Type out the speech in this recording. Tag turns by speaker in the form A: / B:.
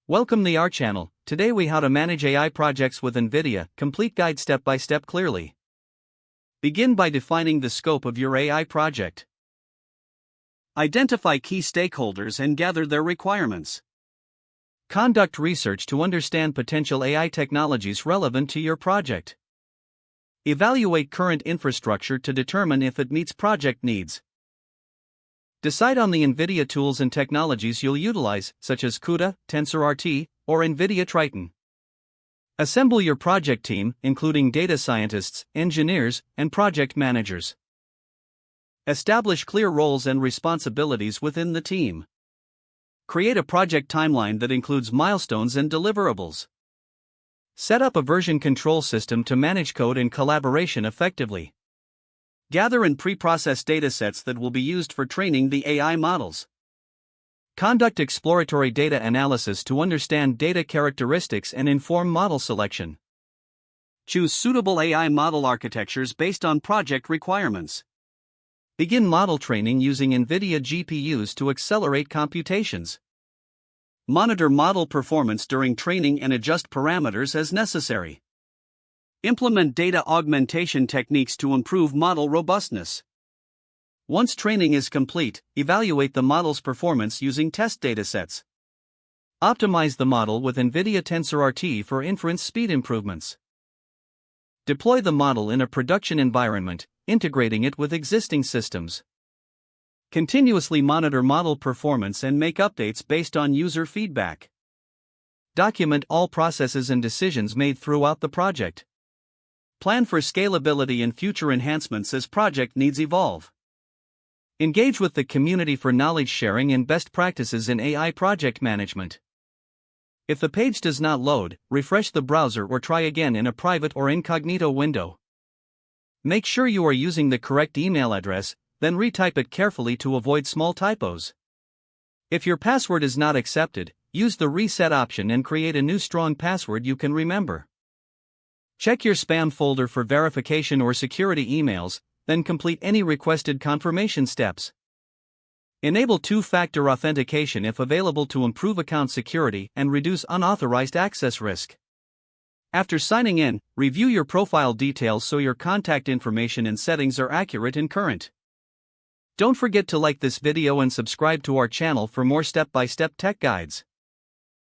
A: Welcome to our channel. Today we how to manage AI projects with NVIDIA, complete guide step by step clearly. Begin by defining the scope of your AI project. Identify key stakeholders and gather their requirements. Conduct research to understand potential AI technologies relevant to your project. Evaluate current infrastructure to determine if it meets project needs. Decide on the NVIDIA tools and technologies you'll utilize, such as CUDA, TensorRT, or NVIDIA Triton. Assemble your project team, including data scientists, engineers, and project managers. Establish clear roles and responsibilities within the team. Create a project timeline that includes milestones and deliverables. Set up a version control system to manage code and collaboration effectively. Gather and pre-process datasets that will be used for training the AI models. Conduct exploratory data analysis to understand data characteristics and inform model selection. Choose suitable AI model architectures based on project requirements. Begin model training using NVIDIA GPUs to accelerate computations. Monitor model performance during training and adjust parameters as necessary. Implement data augmentation techniques to improve model robustness. Once training is complete, evaluate the model's performance using test datasets. Optimize the model with NVIDIA TensorRT for inference speed improvements. Deploy the model in a production environment, integrating it with existing systems. Continuously monitor model performance and make updates based on user feedback. Document all processes and decisions made throughout the project. Plan for scalability and future enhancements as project needs evolve. Engage with the community for knowledge sharing and best practices in AI project management. If the page does not load, refresh the browser or try again in a private or incognito window. Make sure you are using the correct email address, then retype it carefully to avoid small typos. If your password is not accepted, use the reset option and create a new strong password you can remember. Check your spam folder for verification or security emails, then complete any requested confirmation steps. Enable two-factor authentication if available to improve account security and reduce unauthorized access risk. After signing in, review your profile details so your contact information and settings are accurate and current. Don't forget to like this video and subscribe to our channel for more step-by-step tech guides.